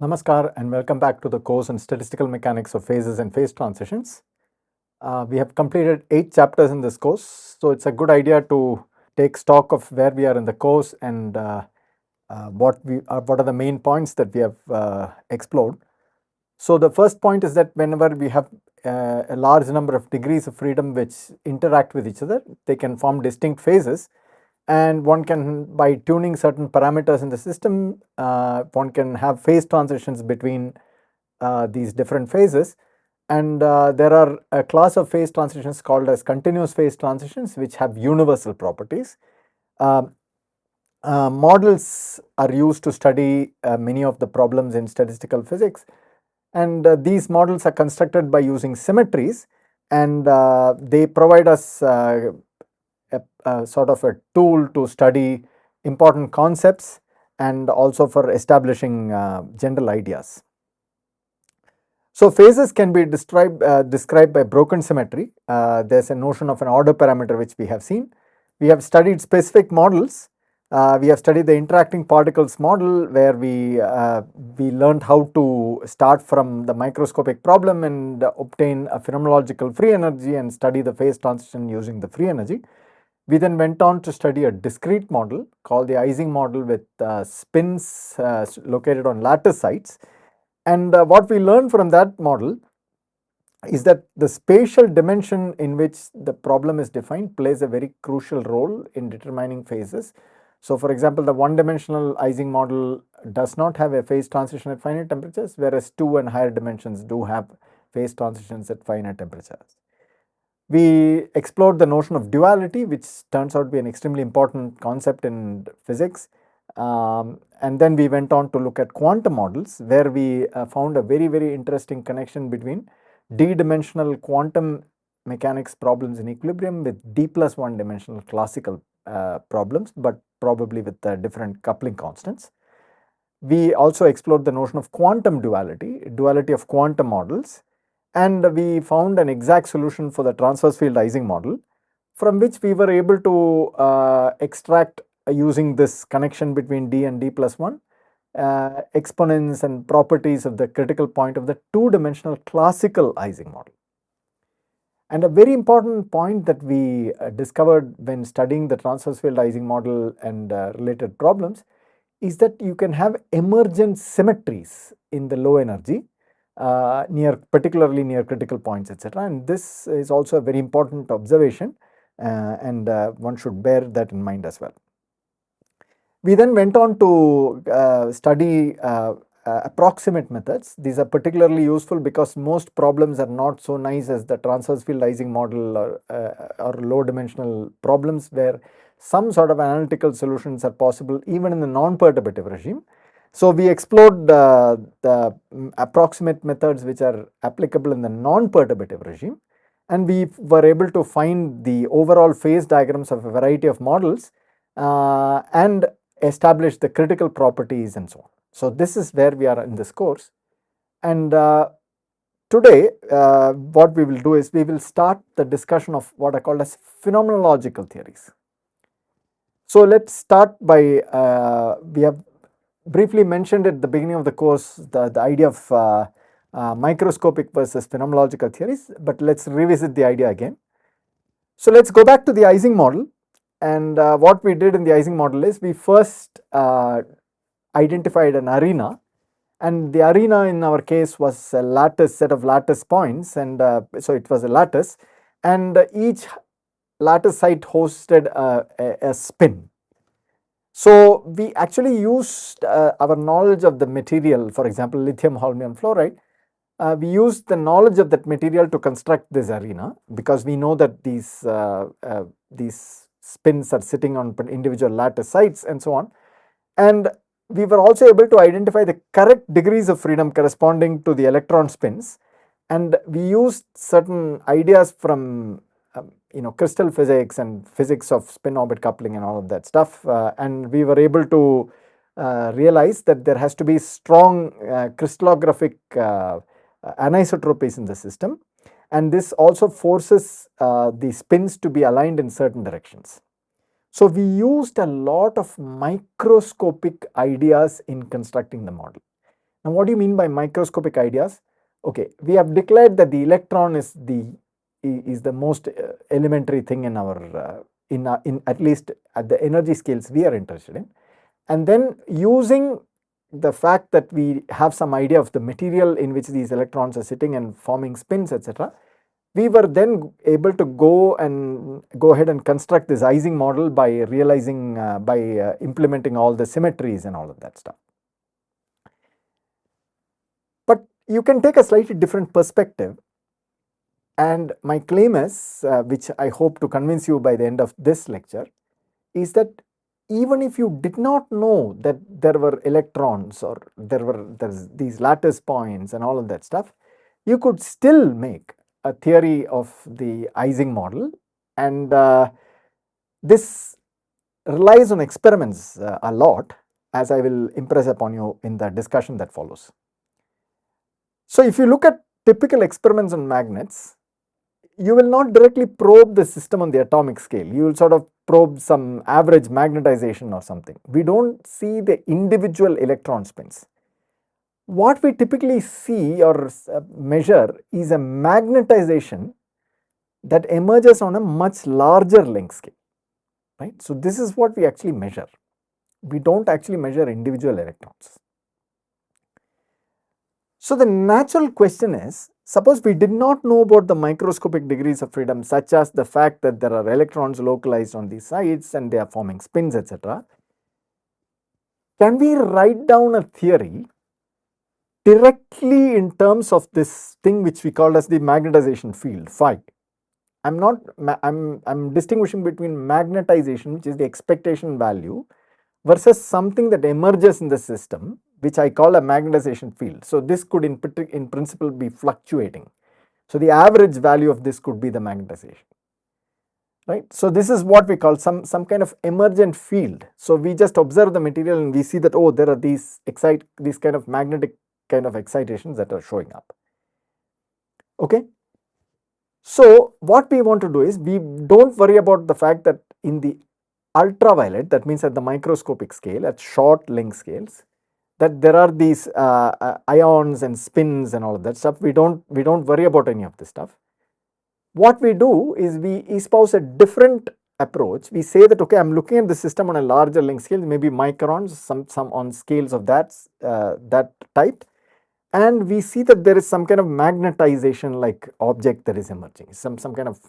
Namaskar and welcome back to the course on statistical mechanics of phases and phase transitions. We have completed 8 chapters in this course, so it's a good idea to take stock of where we are in the course and what are the main points that we have explored. So the first point is that whenever we have a large number of degrees of freedom which interact with each other, they can form distinct phases. And one can, by tuning certain parameters in the system, one can have phase transitions between these different phases. And there are a class of phase transitions called as continuous phase transitions, which have universal properties. Models are used to study many of the problems in statistical physics, and these models are constructed by using symmetries, and they provide us a sort of a tool to study important concepts and also for establishing general ideas. So phases can be described by broken symmetry. There's a notion of an order parameter which we have seen. We have studied specific models. We have studied the interacting particles model, where we learned how to start from the microscopic problem and obtain a phenomenological free energy and study the phase transition using the free energy. We then went on to study a discrete model called the Ising model with spins located on lattice sites. And what we learned from that model is that the spatial dimension in which the problem is defined plays a very crucial role in determining phases. So for example, the one-dimensional Ising model does not have a phase transition at finite temperatures, whereas 2 and higher dimensions do have phase transitions at finite temperatures. We explored the notion of duality, which turns out to be an extremely important concept in physics. And then we went on to look at quantum models, where we found a very interesting connection between d-dimensional quantum mechanics problems in equilibrium with d+1 dimensional classical problems, but probably with different coupling constants. We also explored the notion of quantum duality of quantum models, and we found an exact solution for the transverse field Ising model, from which we were able to extract, using this connection between d and d+1, exponents and properties of the critical point of the two-dimensional classical Ising model. And a very important point that we discovered when studying the transverse field Ising model and related problems is that you can have emergent symmetries in the low energy, particularly near critical points, etc. And this is also a very important observation, and one should bear that in mind as well. We then went on to study approximate methods. These are particularly useful because most problems are not so nice as the transverse field Ising model or low dimensional problems, where some sort of analytical solutions are possible even in the non-perturbative regime. So we explored the approximate methods which are applicable in the non-perturbative regime, and we were able to find the overall phase diagrams of a variety of models and establish the critical properties and so on. So this is where we are in this course, and today what we will do is we will start the discussion of what are called as phenomenological theories. So let's start by, we have briefly mentioned at the beginning of the course the idea of microscopic versus phenomenological theories, but let's revisit the idea again. So let's go back to the Ising model, and what we did in the Ising model is we first identified an arena, and the arena in our case was a set of lattice points, and so it was a lattice, and each lattice site hosted a spin. So we actually used our knowledge of the material, for example lithium holmium fluoride. We used the knowledge of that material to construct this arena, because we know that these spins are sitting on individual lattice sites and so on. And we were also able to identify the correct degrees of freedom corresponding to the electron spins, and we used certain ideas from crystal physics and physics of spin orbit coupling and all of that stuff, and we were able to realize that there has to be strong crystallographic anisotropies in the system, and this also forces the spins to be aligned in certain directions. So we used a lot of microscopic ideas in constructing the model. Now, what do you mean by microscopic ideas? Okay, we have declared that the electron is the most elementary thing in our in at least at the energy scales we are interested in, and then using the fact that we have some idea of the material in which these electrons are sitting and forming spins, etc., we were then able to go ahead and construct this Ising model by realizing implementing all the symmetries and all of that stuff. But you can take a slightly different perspective, and my claim is, which I hope to convince you by the end of this lecture, is that even if you did not know that there were electrons or there's these lattice points and all of that stuff, you could still make a theory of the Ising model, and this relies on experiments a lot, as I will impress upon you in the discussion that follows. So, if you look at typical experiments on magnets, you will not directly probe the system on the atomic scale. You will sort of probe some average magnetization or something. We don't see the individual electron spins. What we typically see or measure is a magnetization that emerges on a much larger length scale, right? So, this is what we actually measure. We don't actually measure individual electrons. So, the natural question is, suppose we did not know about the microscopic degrees of freedom, such as the fact that there are electrons localized on these sides and they are forming spins, etc. Can we write down a theory directly in terms of this thing which we call as the magnetization field, phi? I'm distinguishing between magnetization, which is the expectation value, versus something that emerges in the system, which I call a magnetization field. So, this could in principle be fluctuating. So, the average value of this could be the magnetization, right. So, this is what we call some kind of emergent field. So, we just observe the material and we see that, oh, there are these kind of magnetic kind of excitations that are showing up. Okay. So, what we want to do is, we don't worry about the fact that in the ultraviolet, that means at the microscopic scale, at short length scales, that there are these ions and spins and all of that stuff. We don't worry about any of this stuff. What we do is we espouse a different approach. We say that, okay, I'm looking at the system on a larger length scale, maybe microns, some on scales of that type, and we see that there is some kind of magnetization like object that is emerging, some kind of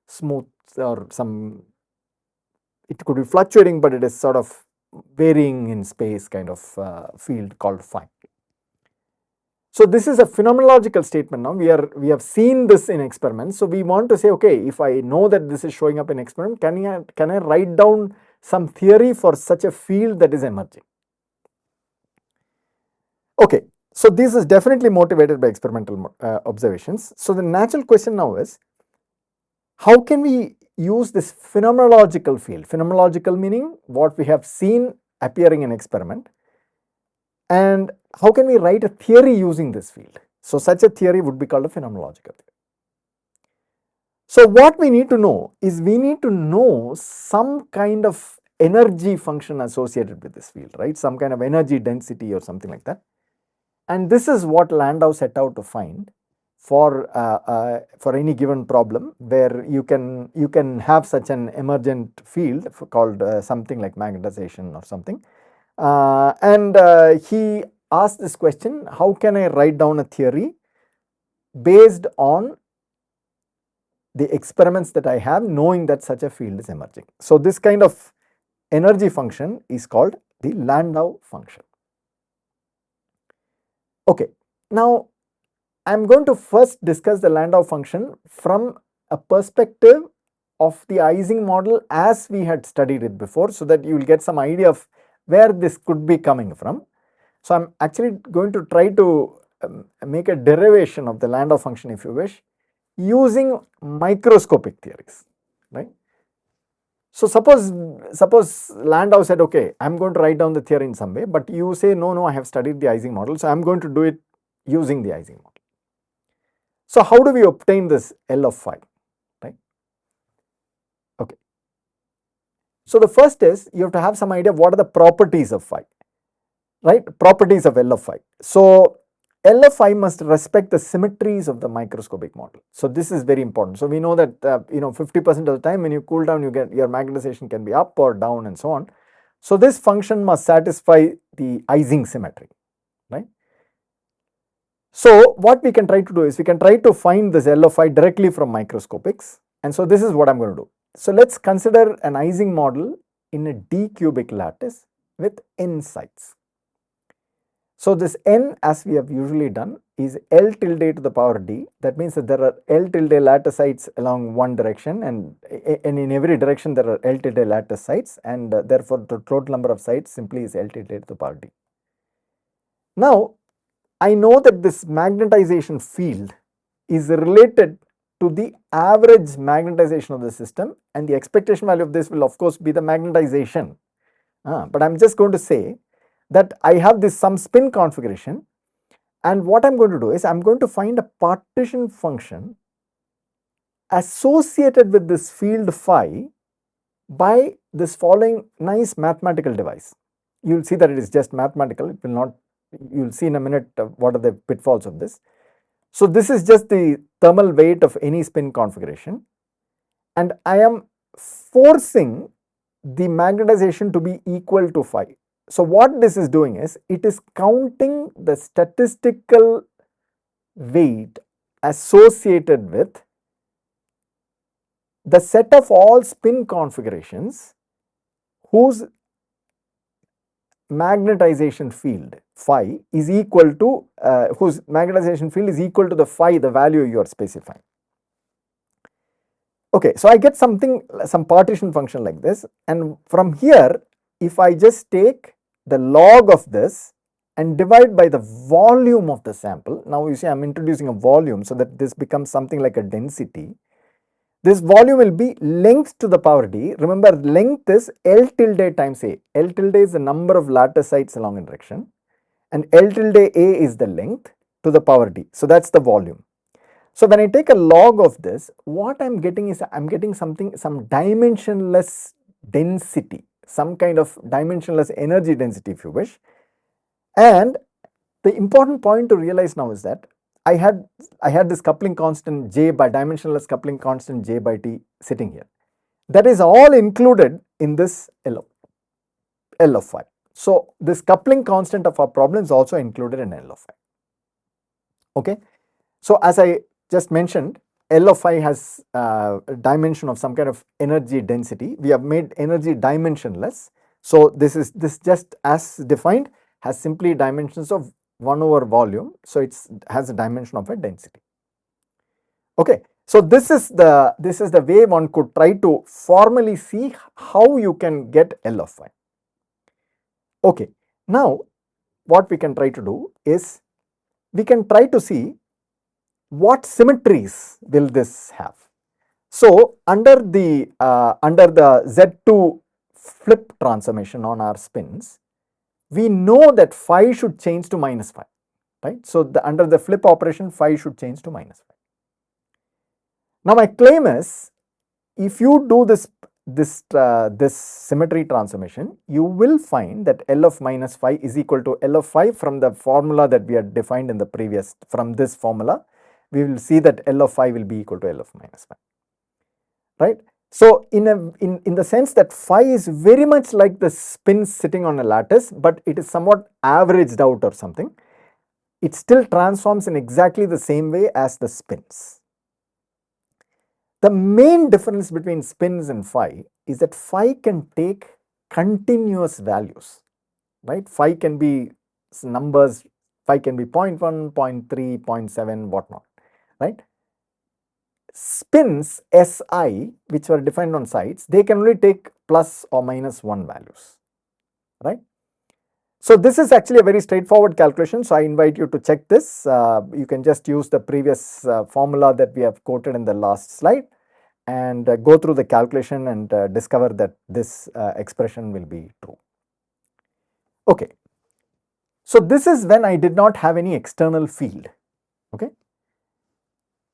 smooth or some, it could be fluctuating, but it is sort of varying in space kind of field called phi. So, this is a phenomenological statement. Now we have seen this in experiments. So, we want to say, okay, if I know that this is showing up in experiment, can I write down some theory for such a field that is emerging? Okay. So, this is definitely motivated by experimental observations. So, the natural question now is, how can we use this phenomenological field? Phenomenological meaning what we have seen appearing in experiment, and how can we write a theory using this field? So, such a theory would be called a phenomenological theory. So, what we need to know is, we need to know some kind of energy function associated with this field, right? Some kind of energy density or something like that. And this is what Landau set out to find for any given problem, where you can have such an emergent field called something like magnetization or something. He asked this question, how can I write down a theory based on the experiments that I have, knowing that such a field is emerging? So, this kind of energy function is called the Landau function. Okay. Now, I am going to first discuss the Landau function from a perspective of the Ising model as we had studied it before, so that you will get some idea of where this could be coming from. So, I am actually going to try to make a derivation of the Landau function, if you wish, using microscopic theories, right. So, suppose Landau said, okay, I am going to write down the theory in some way, but you say, no, I have studied the Ising model, so I am going to do it using the Ising model. So, how do we obtain this L of phi, right? Okay. So, the first is, you have to have some idea what are the properties of phi, right? Properties of L of phi. So LFI must respect the symmetries of the microscopic model. So this is very important. So we know that 50% of the time when you cool down, you get your magnetization can be up or down and so on. So this function must satisfy the Ising symmetry, right? So what we can try to do is we can try to find this LFI directly from microscopics, and so this is what I'm going to do. So let's consider an Ising model in a d-cubic lattice with n sites. So this n, as we have usually done, is L tilde to the power d. That means that there are L tilde lattice sites along one direction, and in every direction there are L tilde lattice sites, and therefore the total number of sites simply is L tilde to the power d. Now I know that this magnetization field is related to the average magnetization of the system, and the expectation value of this will of course be the magnetization. But I am just going to say that I have this some spin configuration, and what I am going to do is I am going to find a partition function associated with this field phi by this following nice mathematical device. You will see that it is just mathematical, it will not, you will see in a minute what are the pitfalls of this. So this is just the thermal weight of any spin configuration, and I am forcing the magnetization to be equal to phi. So what this is doing is it is counting the statistical weight associated with the set of all spin configurations whose magnetization field phi is equal to whose magnetization field is equal to the phi, the value you are specifying. Okay, so I get some partition function like this, and from here if I just take the log of this and divide by the volume of the sample. Now you see I am introducing a volume so that this becomes something like a density. This volume will be length to the power d. Remember, length is L tilde times A. L tilde is the number of lattice sites along a direction, and L tilde A is the length to the power d. So that's the volume. So when I take a log of this, what I'm getting is I'm getting some dimensionless density, some kind of dimensionless energy density if you wish. And the important point to realize now is that I had this coupling constant J by dimensionless coupling constant J by T sitting here. That is all included in this L of phi. So this coupling constant of our problem is also included in L of phi. Okay. So as I just mentioned, L of phi has a dimension of some kind of energy density. We have made energy dimensionless. So this just as defined has simply dimensions of 1 over volume, so it has a dimension of a density. Okay, so this is the way one could try to formally see how you can get L of phi. Okay, now what we can try to do is we can try to see what symmetries will this have. So under the Z2 flip transformation on our spins, we know that phi should change to minus phi, right? So under the flip operation, phi should change to minus phi. Now my claim is, if you do this symmetry transformation, you will find that L of minus phi is equal to L of phi from the formula that we had defined in the previous. From this formula, we will see that L of phi will be equal to L of minus phi, right? So in the sense that phi is very much like the spins sitting on a lattice, but it is somewhat averaged out or something. It still transforms in exactly the same way as the spins. The main difference between spins and phi is that phi can take continuous values, right? Phi can be numbers, phi can be 0.1, 0.3, 0.7, whatnot, right? Spins Si, which were defined on sites, they can only take plus or minus 1 values, right? So this is actually a very straightforward calculation. So I invite you to check this. You can just use the previous formula that we have quoted in the last slide and go through the calculation and discover that this expression will be true. Okay. So this is when I did not have any external field. Okay.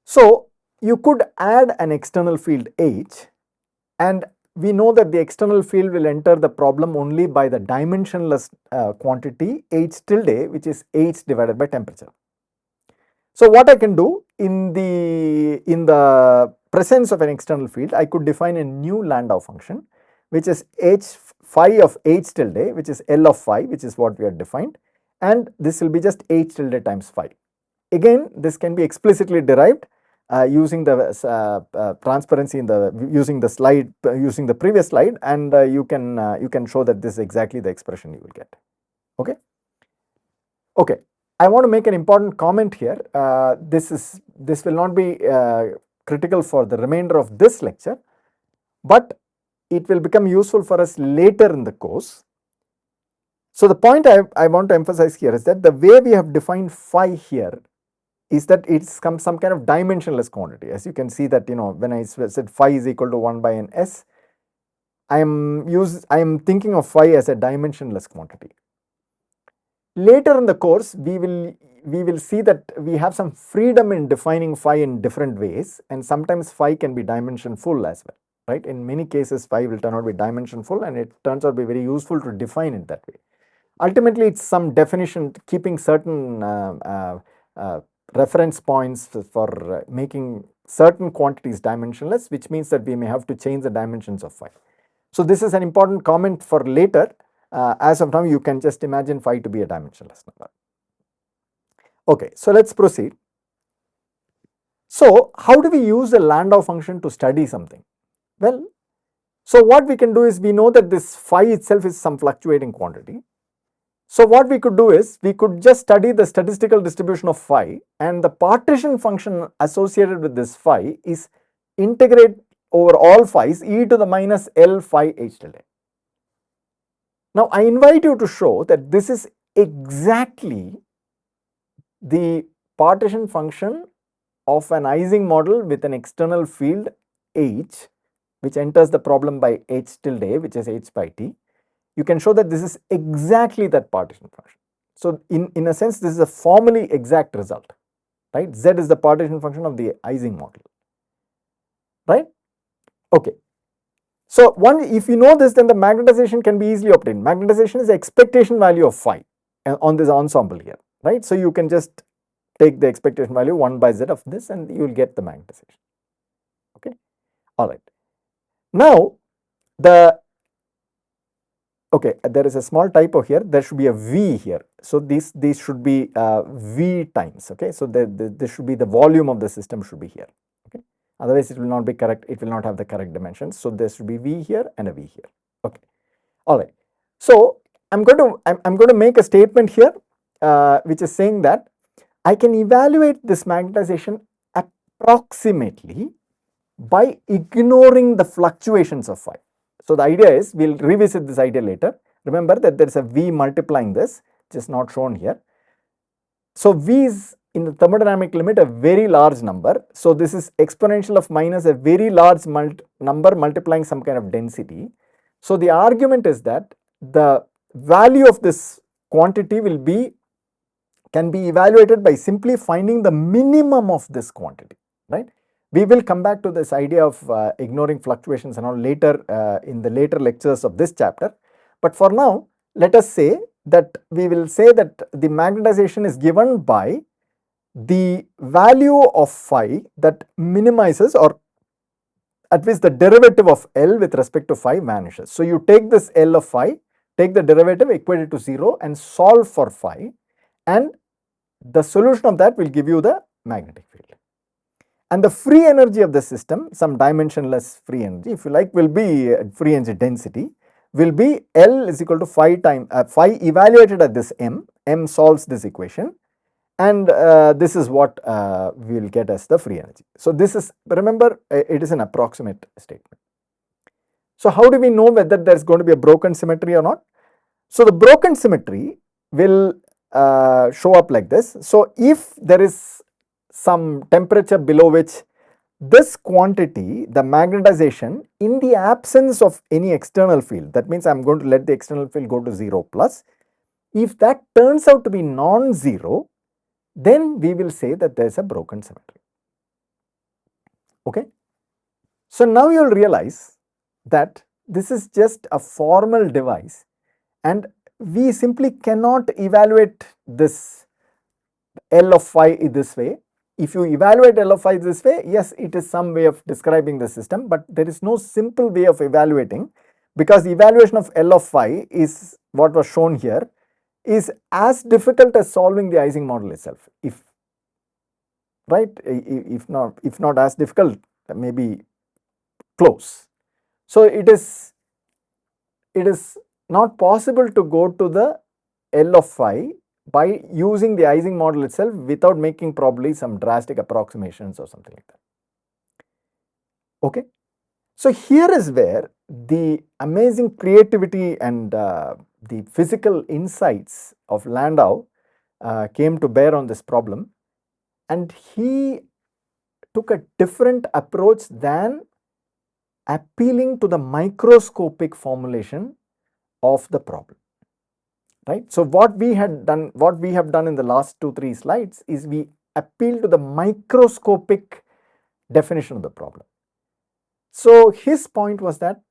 So you could add an external field H, and we know that the external field will enter the problem only by the dimensionless quantity H tilde, which is H divided by temperature. So what I can do in the presence of an external field, I could define a new Landau function, which is H phi of H tilde, which is L of phi, which is what we had defined, and this will be just H tilde times phi. Again, this can be explicitly derived using the transparency in the using the previous slide, and you can show that this is exactly the expression you will get. Okay. Okay. I want to make an important comment here. This will not be critical for the remainder of this lecture, but it will become useful for us later in the course. So the point I want to emphasize here is that the way we have defined phi here is that it's some kind of dimensionless quantity. As you can see that, when I said phi is equal to 1 by n s, I am thinking of phi as a dimensionless quantity. Later in the course, we will see that we have some freedom in defining phi in different ways, and sometimes phi can be dimension full as well, right? In many cases, phi will turn out to be dimension full, and it turns out to be very useful to define it that way. Ultimately, it's some definition, keeping certain reference points for making certain quantities dimensionless, which means that we may have to change the dimensions of phi. So this is an important comment for later. As of now, you can just imagine phi to be a dimensionless number. Okay, so let's proceed. So how do we use the Landau function to study something? Well, so what we can do is, we know that this phi itself is some fluctuating quantity. So what we could do is, we could just study the statistical distribution of phi, and the partition function associated with this phi is integrate over all phi's e to the minus L phi H tilde. Now I invite you to show that this is exactly the partition function of an Ising model with an external field H, which enters the problem by H tilde, which is H by T. You can show that this is exactly that partition function. So in a sense, this is a formally exact result, right? Z is the partition function of the Ising model, right? Okay. So if you know this, then the magnetization can be easily obtained. Magnetization is the expectation value of phi on this ensemble here, right? So you can just take the expectation value 1 by Z of this, and you will get the magnetization. Okay. All right. Now okay, there is a small typo here. There should be a V here. So these should be V times. Okay, so this should be the volume of the system should be here. Okay, otherwise it will not be correct. It will not have the correct dimensions. So there should be V here and a V here. Okay, all right. So I'm going to make a statement here, which is saying that I can evaluate this magnetization approximately by ignoring the fluctuations of phi. So the idea is, we'll revisit this idea later. Remember that there is a V multiplying this, which is not shown here. So V is in the thermodynamic limit a very large number. So this is exponential of minus a very large number multiplying some kind of density. So the argument is that the value of this quantity can be evaluated by simply finding the minimum of this quantity, right? We will come back to this idea of ignoring fluctuations and all later in the later lectures of this chapter. But for now, let us say that we will say that the magnetization is given by the value of phi that minimizes, or at least the derivative of L with respect to phi vanishes. So you take this L of phi, take the derivative, equate it to 0 and solve for phi, and the solution of that will give you the magnetic field. And the free energy of the system, some dimensionless free energy, if you like, will be free energy density, will be L is equal to phi time phi evaluated at this m. M solves this equation, and this is what we will get as the free energy. So this is, remember, it is an approximate statement. So how do we know whether there is going to be a broken symmetry or not? So the broken symmetry will show up like this. So if there is some temperature below which this quantity, the magnetization, in the absence of any external field, that means I am going to let the external field go to 0 plus, if that turns out to be non-zero, then we will say that there is a broken symmetry. Okay. So now you will realize that this is just a formal device and we simply cannot evaluate this L of phi this way. If you evaluate L of phi this way, yes, it is some way of describing the system, but there is no simple way of evaluating, because the evaluation of L of phi is what was shown here, is as difficult as solving the Ising model itself, if right, if not as difficult, maybe close. So it is not possible to go to the L of phi by using the Ising model itself without making probably some drastic approximations or something like that. Okay. So here is where the amazing creativity and the physical insights of Landau came to bear on this problem, and he took a different approach than appealing to the microscopic formulation of the problem. Right. So what we have done in the last 2-3 slides is we appeal to the microscopic definition of the problem. So his point was that,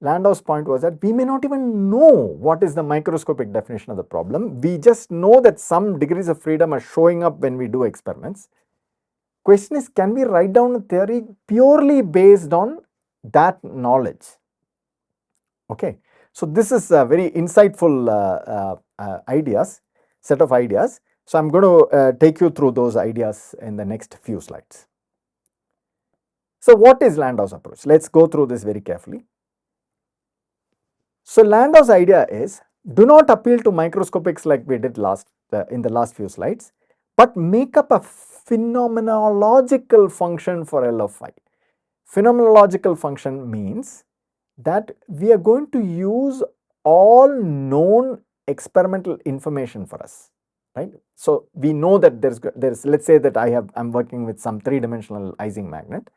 Landau's point was that we may not even know what is the microscopic definition of the problem. We just know that some degrees of freedom are showing up when we do experiments. Question is, can we write down a theory purely based on that knowledge? Okay. So this is a very insightful set of ideas. So I'm going to take you through those ideas in the next few slides. So what is Landau's approach? Let's go through this very carefully. So Landau's idea is, do not appeal to microscopics like we did in the last few slides, but make up a phenomenological function for L of phi. Phenomenological function means that we are going to use all known experimental information for us, right? So we know that there's let's say that I'm working with some 3-dimensional Ising magnet.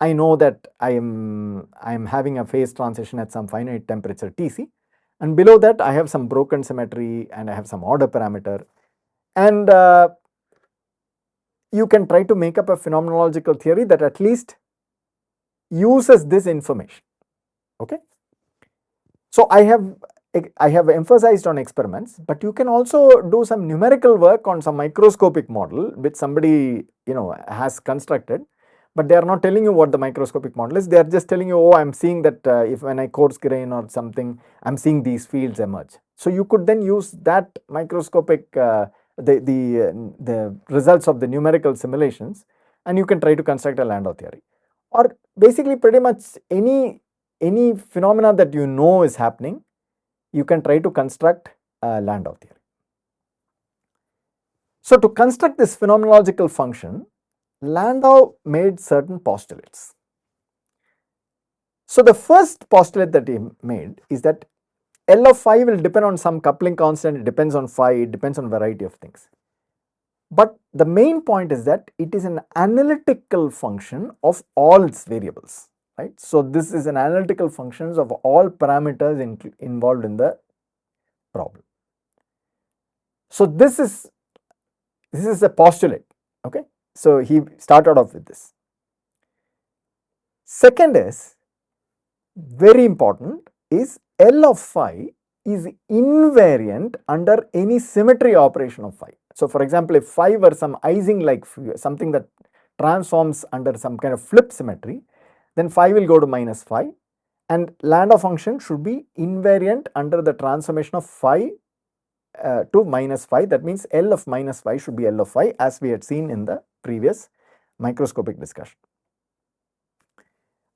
I know that I am having a phase transition at some finite temperature Tc, and below that I have some broken symmetry and I have some order parameter, and you can try to make up a phenomenological theory that at least uses this information. Okay. So I have emphasized on experiments, but you can also do some numerical work on some microscopic model which somebody has constructed, but they are not telling you what the microscopic model is. They are just telling you, oh, I'm seeing that if when I coarse grain or something, I'm seeing these fields emerge. So you could then use that microscopic the results of the numerical simulations, and you can try to construct a Landau theory, or basically pretty much any phenomena that you know is happening, you can try to construct a Landau theory. So to construct this phenomenological function, Landau made certain postulates. So the first postulate that he made is that L of phi will depend on some coupling constant, it depends on phi, it depends on a variety of things. But the main point is that it is an analytical function of all its variables, right? So this is an analytical function of all parameters involved in the problem. So this is a postulate, okay? So he started off with this. Second is, very important, is L of phi is invariant under any symmetry operation of phi. So for example, if phi were some Ising like something that transforms under some kind of flip symmetry, then phi will go to minus phi, and Landau function should be invariant under the transformation of phi to minus phi. That means L of minus phi should be L of phi, as we had seen in the previous microscopic discussion.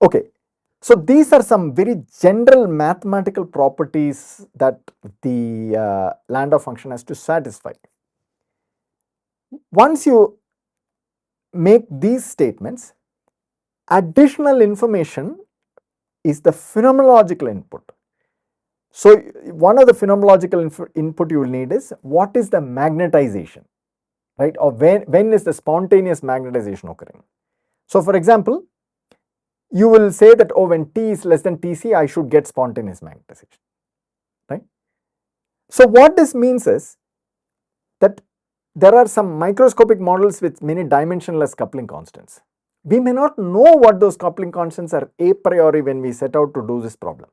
Okay. So these are some very general mathematical properties that the Landau function has to satisfy. Once you make these statements, additional information is the phenomenological input. So one of the phenomenological input you will need is, what is the magnetization, right? Or when is the spontaneous magnetization occurring? So for example, you will say that, oh, when T is less than Tc, I should get spontaneous magnetization, right? So what this means is that there are some microscopic models with many dimensionless coupling constants. We may not know what those coupling constants are a priori when we set out to do this problem.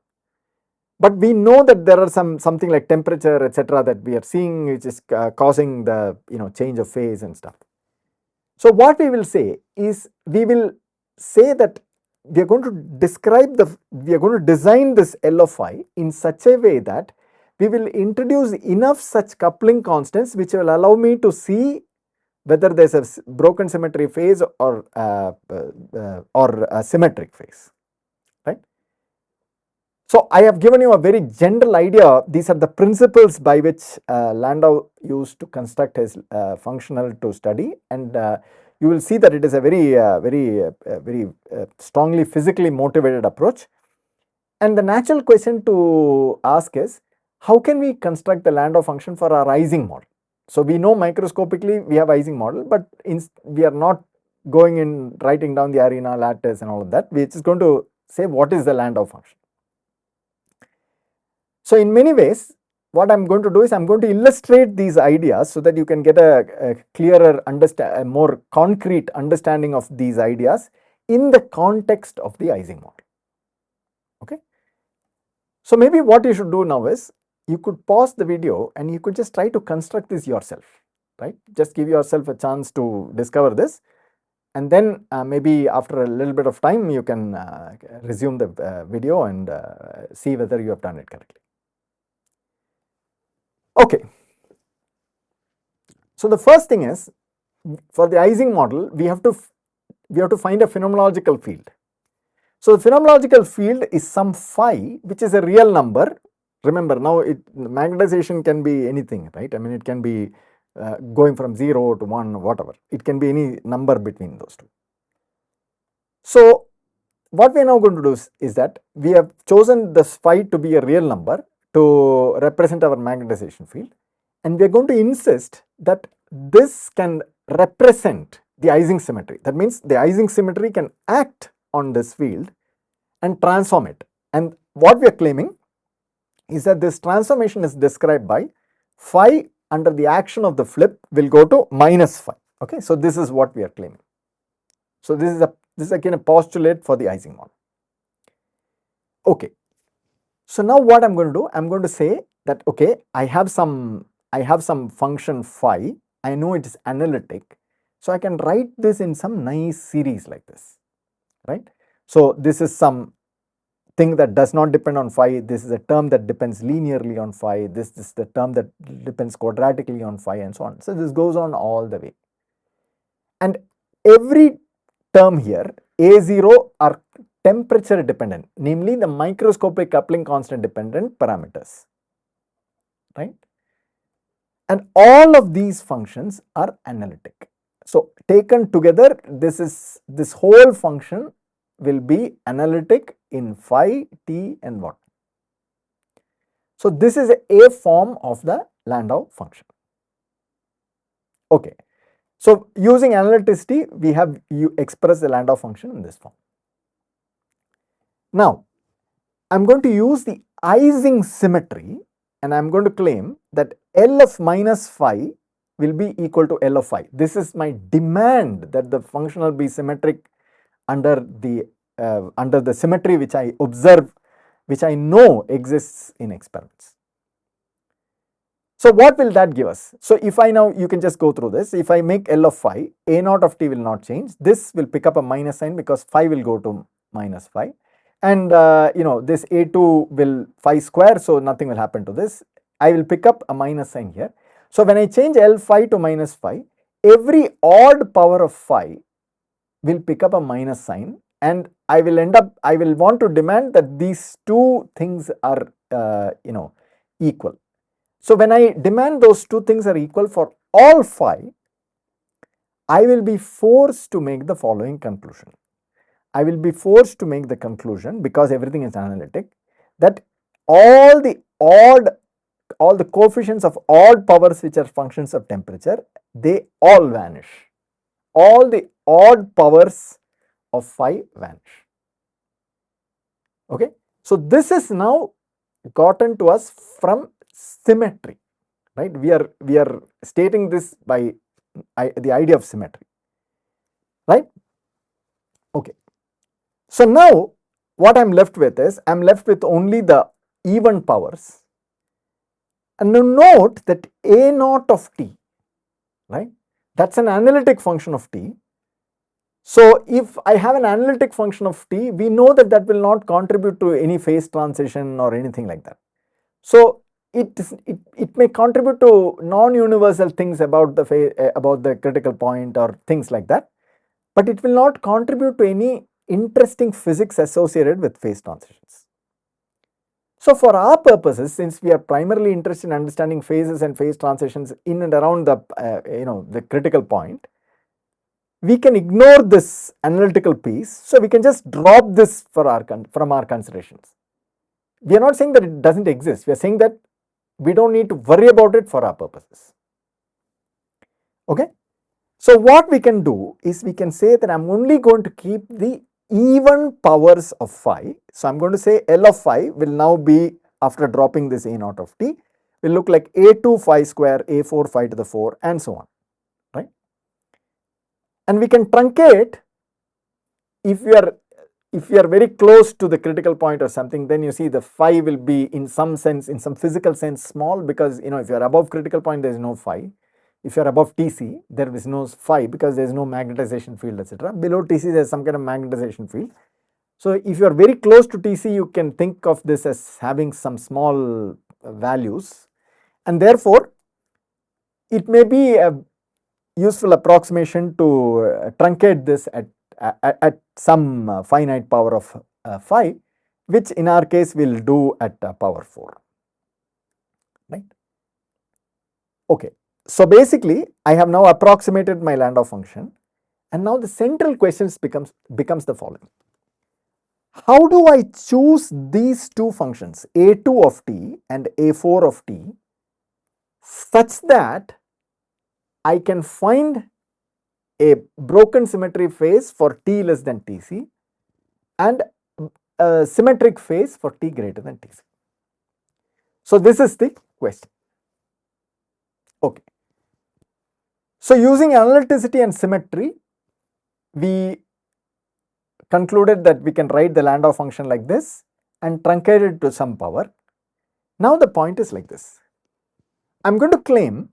But we know that there are something like temperature, etc., that we are seeing, which is causing the change of phase and stuff. So what we will say is, we will say that we are going to design this L of I in such a way that we will introduce enough such coupling constants which will allow me to see whether there is a broken symmetry phase or a symmetric phase, right. So I have given you a very general idea. These are the principles by which Landau used to construct his functional to study, and you will see that it is a very strongly physically motivated approach. And the natural question to ask is, how can we construct the Landau function for our Ising model? So we know microscopically we have Ising model, but we are not going in writing down the arena, lattice and all of that. We are just going to say what is the Landau function. So in many ways, what I am going to do is I am going to illustrate these ideas so that you can get a clearer a more concrete understanding of these ideas in the context of the Ising model. Okay. So maybe what you should do now is, you could pause the video and you could just try to construct this yourself, right. Just give yourself a chance to discover this, and then maybe after a little bit of time you can resume the video and see whether you have done it correctly. Okay. So the first thing is, for the Ising model, we have to find a phenomenological field. So the phenomenological field is some phi which is a real number. Remember, now magnetization can be anything, right? I mean, it can be going from 0 to 1, whatever. It can be any number between those two. So what we are now going to do is that we have chosen this phi to be a real number to represent our magnetization field, and we are going to insist that this can represent the Ising symmetry. That means the Ising symmetry can act on this field and transform it. And what we are claiming is that this transformation is described by phi under the action of the flip will go to minus phi. Okay, so this is what we are claiming. So this is again a postulate for the Ising model. Okay. So now what I am going to do, I am going to say that, okay, I have some function phi, I know it is analytic, so I can write this in some nice series like this, right. So this is some thing that does not depend on phi, this is a term that depends linearly on phi, this is the term that depends quadratically on phi, and so on. So this goes on all the way, and every term here, A0, are temperature dependent, namely the microscopic coupling constant dependent parameters, right. And all of these functions are analytic. So taken together, this whole function will be analytic in phi, t and what. So this is a form of the Landau function. Okay. So using analyticity, we have express the Landau function in this form. Now I am going to use the Ising symmetry, and I am going to claim that L of minus phi will be equal to L of phi. This is my demand, that the function will be symmetric under the symmetry which I observe, which I know exists in experiments. So what will that give us? So if I now, you can just go through this. If I make L of phi, A naught of t will not change. This will pick up a minus sign because phi will go to minus phi. And this A2 will phi square, so nothing will happen to this. I will pick up a minus sign here. So when I change L phi to minus phi, every odd power of phi will pick up a minus sign, and I will want to demand that these two things are equal. So when I demand those two things are equal for all phi, I will be forced to make the following conclusion. I will be forced to make the conclusion, because everything is analytic, that all the coefficients of odd powers which are functions of temperature, they all vanish. All the odd powers of phi vanish. Okay. So this is now gotten to us from symmetry, right. We are stating this by the idea of symmetry, right. Okay. So now what I am left with is, I am left with only the even powers, and now note that a naught of t, right, that is an analytic function of t. So if I have an analytic function of t, we know that that will not contribute to any phase transition or anything like that. So it may contribute to non-universal things about the critical point or things like that, but it will not contribute to any interesting physics associated with phase transitions. So for our purposes, since we are primarily interested in understanding phases and phase transitions in and around the the critical point, we can ignore this analytical piece. So we can just drop this from our considerations. We are not saying that it doesn't exist. We are saying that we don't need to worry about it for our purposes. Okay. So what we can do is we can say that I'm only going to keep the even powers of phi. So I'm going to say L of phi will now be, after dropping this a naught of t, will look like a2 phi square, a4 phi to the 4, and so on, right? And we can truncate if we are very close to the critical point or something. Then you see the phi will be in some sense, in some physical sense, small, because if you are above critical point, there is no phi. If you are above Tc, there is no phi because there is no magnetization field, etc. Below Tc, there is some kind of magnetization field. So if you are very close to Tc, you can think of this as having some small values, and therefore it may be a useful approximation to truncate this at some finite power of phi, which in our case we will do at power 4, right? Okay. So basically I have now approximated my Landau function, and now the central question becomes the following: how do I choose these two functions, a2 of t and a4 of t, such that I can find a broken symmetry phase for t less than Tc and a symmetric phase for t greater than Tc? So this is the question. Okay. So using analyticity and symmetry, we concluded that we can write the Landau function like this and truncate it to some power. Now the point is like this: I'm going to claim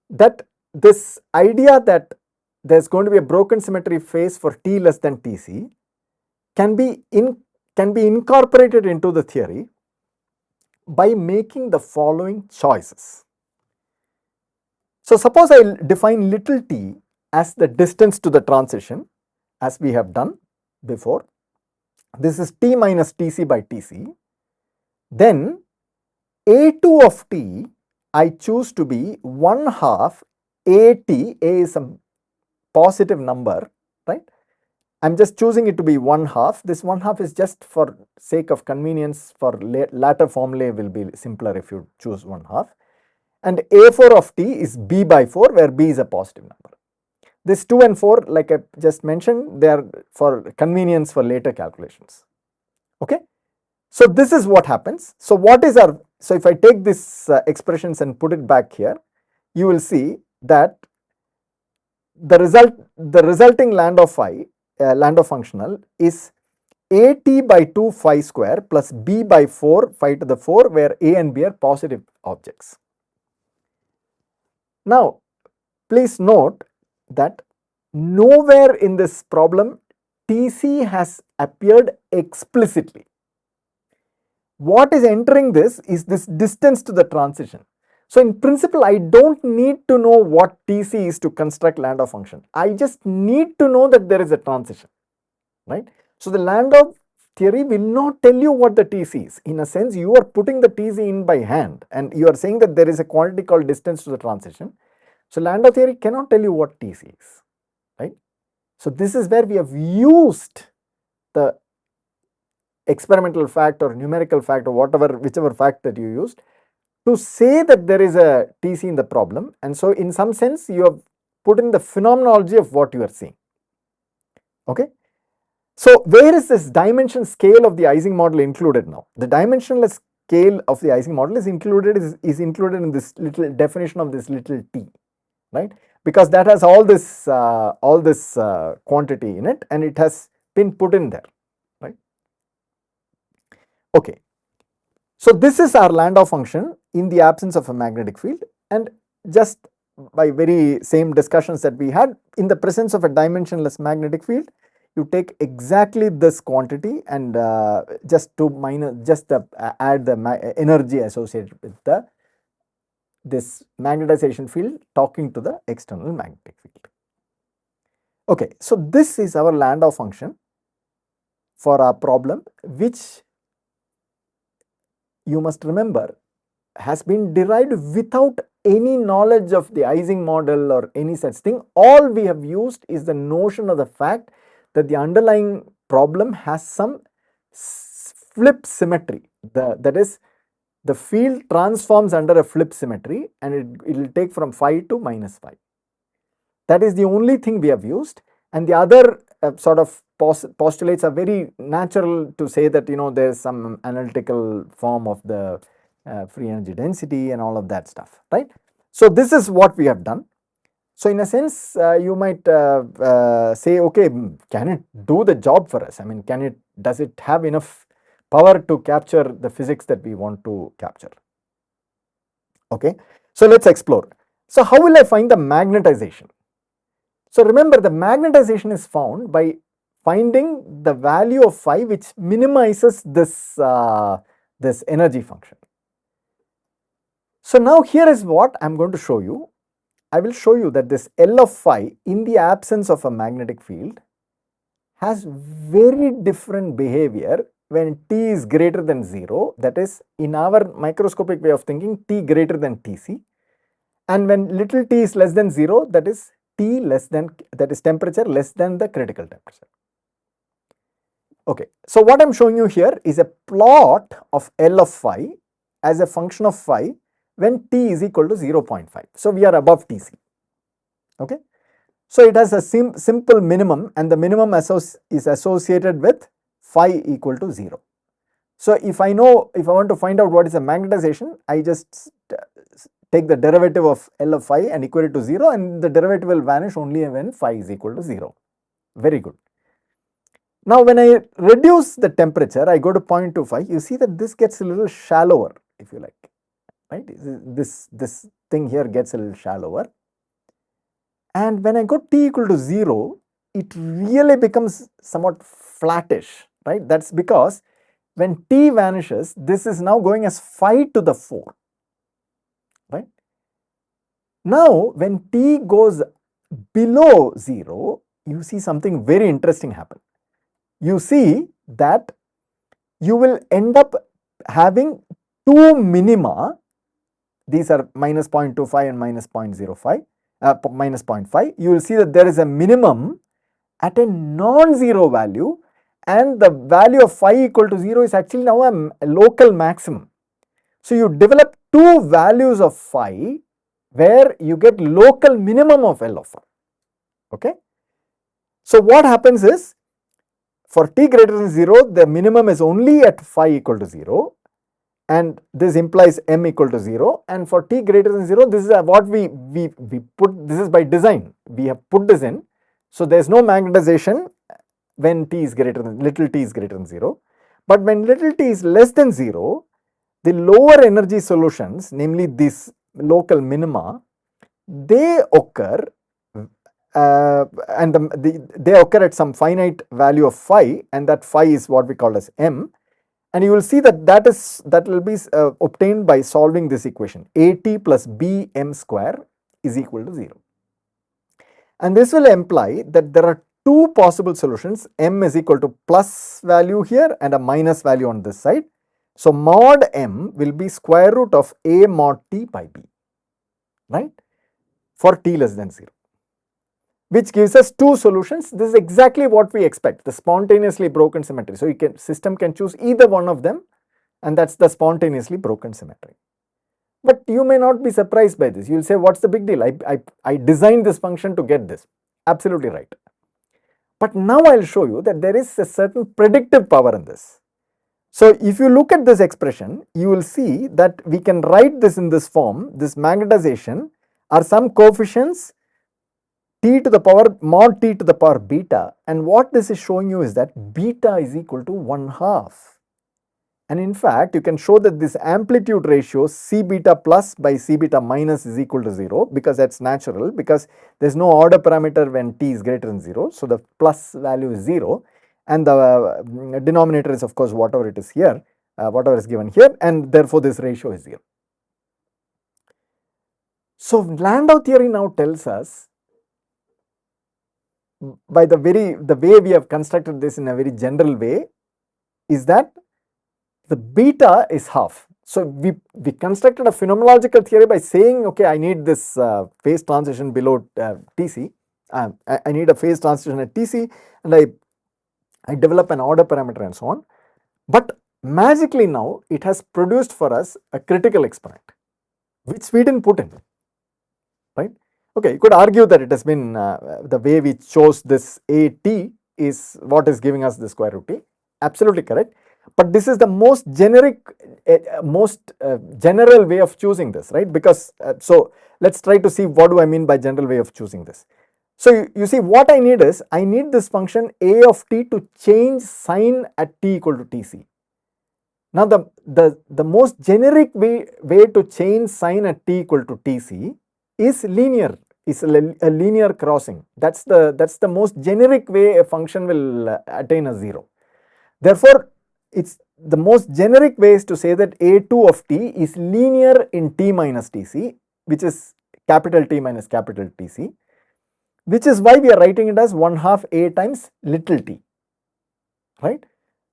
that this idea that there's going to be a broken symmetry phase for t less than Tc can be incorporated into the theory by making the following choices. So suppose I define little t as the distance to the transition, as we have done before. This is t minus Tc by Tc. Then a2 of t I choose to be 1/2 at. A is a positive number, right? I'm just choosing it to be 1/2. This 1/2 is just for sake of convenience. For latter formulae will be simpler if you choose 1/2. And a4 of t is b by 4, where b is a positive number. This 2 and 4, like I just mentioned, they are for convenience for later calculations. Okay. So this is what happens. So what is our, so if I take these expressions and put it back here, you will see that the resulting Landau functional is at by 2 phi square plus b by 4 phi to the 4, where a and b are positive objects. Now please note that nowhere in this problem Tc has appeared explicitly. What is entering this is this distance to the transition. So in principle, I don't need to know what Tc is to construct Landau function. I just need to know that there is a transition, right? So the Landau theory will not tell you what the Tc is. In a sense, you are putting the Tc in by hand, and you are saying that there is a quantity called distance to the transition. So Landau theory cannot tell you what Tc is, right? So this is where we have used the experimental fact or numerical fact or whichever fact that you used to say that there is a Tc in the problem, and so in some sense you have put in the phenomenology of what you are seeing. Okay. So where is this dimension scale of the Ising model included now? The dimensionless scale of the Ising model is included in this little definition of this little t, right? Because that has all this quantity in it, and it has been put in there, right? Okay. So this is our Landau function in the absence of a magnetic field, and just by very same discussions that we had, in the presence of a dimensionless magnetic field, you take exactly this quantity and just add the energy associated with this magnetization field talking to the external magnetic field. Okay, so this is our Landau function for our problem, which you must remember has been derived without any knowledge of the Ising model or any such thing. All we have used is the notion of the fact that the underlying problem has some flip symmetry. That is, the field transforms under a flip symmetry and it will take from phi to minus phi. That is the only thing we have used, and the other sort of postulates are very natural to say that, you know, there is some analytical form of the free energy density and all of that stuff, right? So this is what we have done. So in a sense, you might say, okay, can it do the job for us? I mean, does it have enough power to capture the physics that we want to capture? Okay, so let's explore. So how will I find the magnetization? So remember, the magnetization is found by finding the value of phi which minimizes this, this energy function. So now here is what I am going to show you. I will show you that this L of phi in the absence of a magnetic field has very different behavior when t is greater than 0, that is, in our microscopic way of thinking, t greater than Tc, and when little t is less than 0, that is temperature less than the critical temperature. Okay, so what I am showing you here is a plot of L of phi as a function of phi when t is equal to 0.5. So we are above Tc. Okay, so it has a simple minimum, and the minimum is associated with phi equal to 0. So if I want to find out what is the magnetization, I just take the derivative of L of phi and equate it to 0, and the derivative will vanish only when phi is equal to 0. Very good. Now when I reduce the temperature, I go to 0.25, you see that this gets a little shallower, if you like, right? This thing here gets a little shallower. And when I go t equal to 0, it really becomes somewhat flattish, right? That's because when t vanishes, this is now going as phi to the 4, right? Now, when t goes below 0, you see something very interesting happen. You see that you will end up having two minima. These are minus 0.25 and minus 0.05, minus 0.5. You will see that there is a minimum at a non-zero value, and the value of phi equal to 0 is actually now a local maximum. So you develop two values of phi where you get local minimum of L of phi. Okay. So what happens is, for t greater than 0, the minimum is only at phi equal to 0, and this implies m equal to 0, and for t greater than 0, this is what we put, this is by design, we have put this in. So there is no magnetization when t is greater than, little t is greater than 0, but when little t is less than 0, the lower energy solutions, namely these local minima, they occur and they occur at some finite value of phi, and that phi is what we call as m, and you will see that will be obtained by solving this equation, at plus bm square is equal to 0. And this will imply that there are two possible solutions, m is equal to plus value here and a minus value on this side. So mod m will be square root of a mod t by b, right, for t less than 0, which gives us two solutions. This is exactly what we expect, the spontaneously broken symmetry. So system can choose either one of them, and that's the spontaneously broken symmetry. But you may not be surprised by this. You will say, what's the big deal? I designed this function to get this. Absolutely right. But now I will show you that there is a certain predictive power in this. So if you look at this expression, you will see that we can write this in this form. This magnetization are some coefficients t to the power mod t to the power beta, and what this is showing you is that beta is equal to 1/2. And in fact, you can show that this amplitude ratio C beta plus by C beta minus is equal to 0, because that's natural, because there is no order parameter when t is greater than 0. So, the plus value is 0, and the denominator is of course whatever it is here, whatever is given here, and therefore this ratio is 0. So, Landau theory now tells us, by the way we have constructed this in a very general way, is that the beta is half. So, we constructed a phenomenological theory by saying, okay, I need this phase transition below Tc, I need a phase transition at Tc, and I develop an order parameter and so on. But magically now it has produced for us a critical exponent, which we didn't put in, right? Okay, you could argue that it has been the way we chose this At is what is giving us the square root t, absolutely correct. But this is the most generic, general way of choosing this, right? Because so let's try to see what do I mean by general way of choosing this. So you see, what I need is, I need this function a of t to change sign at t equal to Tc. Now the most generic way to change sign at t equal to Tc is linear, is a linear crossing. That's the most generic way a function will attain a 0. Therefore, it's the most generic way is to say that a2 of t is linear in t minus Tc, which is capital T minus capital Tc, which is why we are writing it as 1/2 a times little t, right?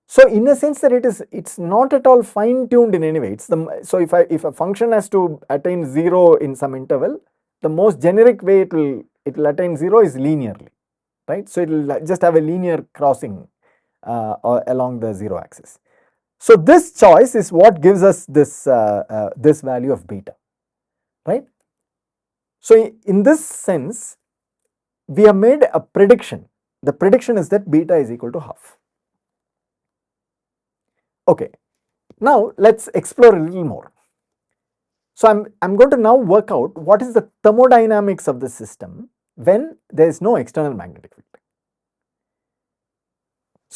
So, in a sense that it's not at all fine tuned in any way. It's so if a function has to attain 0 in some interval, the most generic way it will attain 0 is linearly, right? So, it will just have a linear crossing along the 0 axis. So, this choice is what gives us this this value of beta, right? So, in this sense, we have made a prediction. The prediction is that beta is equal to 1/2. Okay, now let's explore a little more. So, I'm going to now work out what is the thermodynamics of the system when there is no external magnetic field.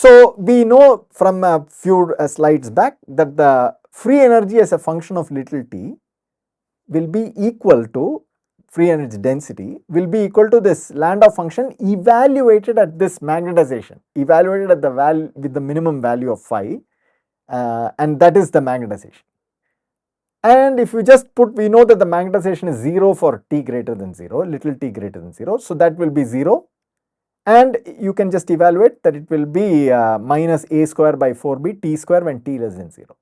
So, we know from a few slides back that the free energy as a function of little t will be equal to free energy density, will be equal to this Landau function evaluated at this magnetization, evaluated at the value with the minimum value of phi, and that is the magnetization. And if you just put, we know that the magnetization is 0 for t greater than 0, little t greater than 0. So, that will be 0, and you can just evaluate that it will be minus a square by 4b t square when t less than 0.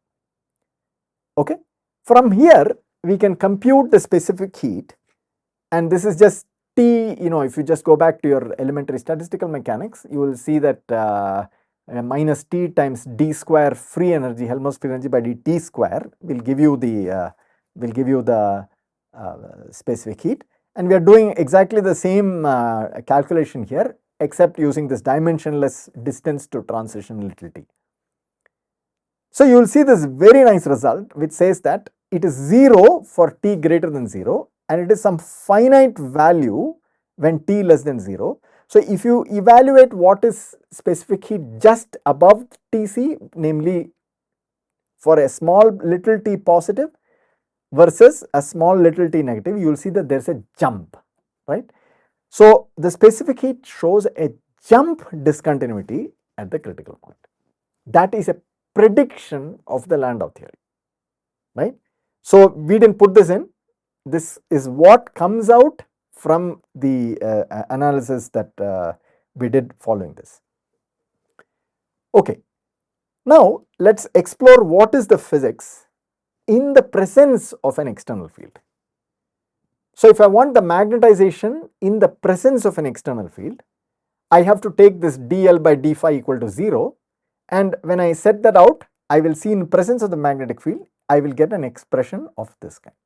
Okay. From here, we can compute the specific heat, and this is just t, if you just go back to your elementary statistical mechanics, you will see that minus t times d square free energy, Helmholtz free energy by dt square will give you the specific heat, and we are doing exactly the same calculation here, except using this dimensionless distance to transition little t. So, you will see this very nice result which says that it is 0 for t greater than 0, and it is some finite value when t less than 0. So, if you evaluate what is specific heat just above Tc, namely for a small little t positive versus a small little t negative, you will see that there is a jump, right. So, the specific heat shows a jump discontinuity at the critical point. That is a prediction of the Landau theory, right. So, we didn't put this in, this is what comes out from the analysis that we did following this. Okay. Now, let us explore what is the physics in the presence of an external field. So, if I want the magnetization in the presence of an external field, I have to take this dl by d phi equal to 0, and when I set that out, I will see in presence of the magnetic field, I will get an expression of this kind.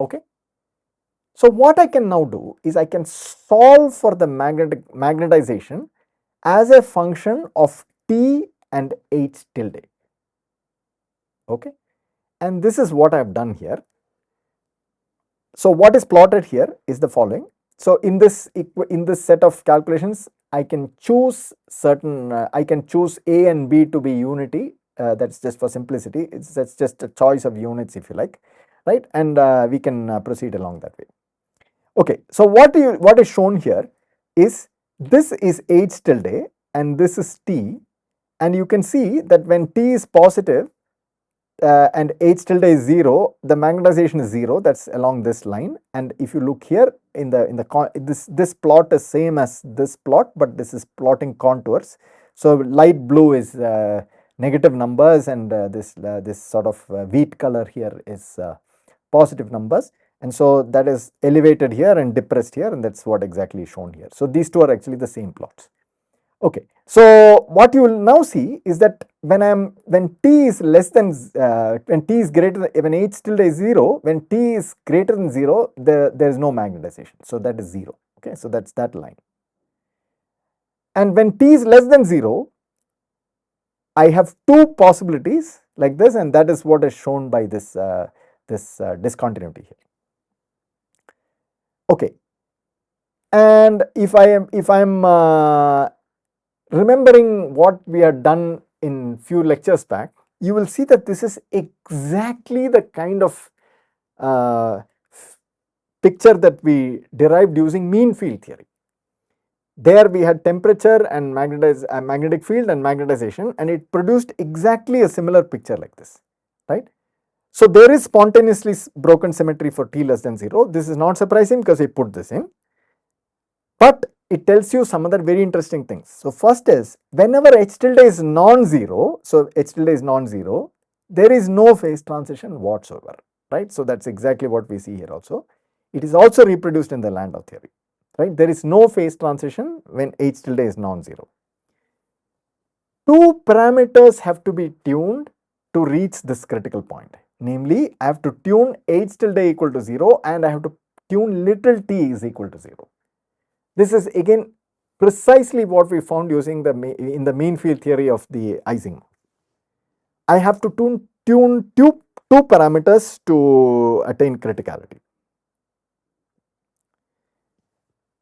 Okay. So, what I can now do is I can solve for the magnetization as a function of t and h tilde. Okay. And this is what I have done here. So, what is plotted here is the following. So in this set of calculations, I can choose certain, I can choose A and B to be unity. That's just for simplicity. That's just a choice of units, if you like, right? And we can proceed along that way. Okay, so what is shown here is this is H tilde and this is T, and you can see that when T is positive and H tilde is 0, the magnetization is 0. That's along this line. And if you look here in this plot is same as this plot, but this is plotting contours. So light blue is negative numbers, and this sort of wheat color here is positive numbers. And so that is elevated here and depressed here, and that's what exactly is shown here. So these two are actually the same plots. Okay, so what you will now see is that when t is less than when t is greater than, when H tilde is 0, when t is greater than 0, there is no magnetization. So that is 0. Okay, so that's that line. And when t is less than 0, I have two possibilities like this, and that is what is shown by this discontinuity here. Okay, and if I am remembering what we had done in few lectures back, you will see that this is exactly the kind of picture that we derived using mean field theory. There we had temperature and magnetic field and magnetization, and it produced exactly a similar picture like this, right? So there is spontaneously broken symmetry for t less than 0. This is not surprising because we put this in, but it tells you some other very interesting things. So first is, whenever H tilde is non-zero, so H tilde is non-zero, there is no phase transition whatsoever, right? So that's exactly what we see here also. It is also reproduced in the Landau theory, right? There is no phase transition when H tilde is non-zero. Two parameters have to be tuned to reach this critical point. Namely, I have to tune H tilde equal to 0 and I have to tune little t is equal to 0. This is again precisely what we found using in the mean field theory of the Ising. I have to tune two parameters to attain criticality.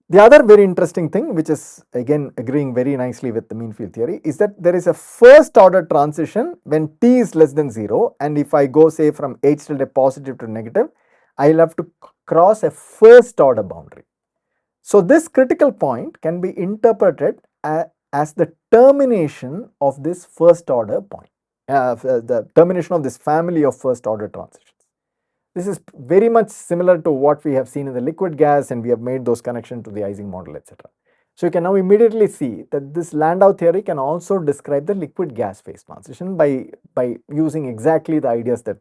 The other very interesting thing, which is again agreeing very nicely with the mean field theory, is that there is a first order transition when t is less than 0, and if I go say from H tilde positive to negative, I will have to cross a first order boundary. So this critical point can be interpreted as the termination of this first order point, the termination of this family of first order transitions. This is very much similar to what we have seen in the liquid gas, and we have made those connections to the Ising model, etc. So you can now immediately see that this Landau theory can also describe the liquid gas phase transition by using exactly the ideas that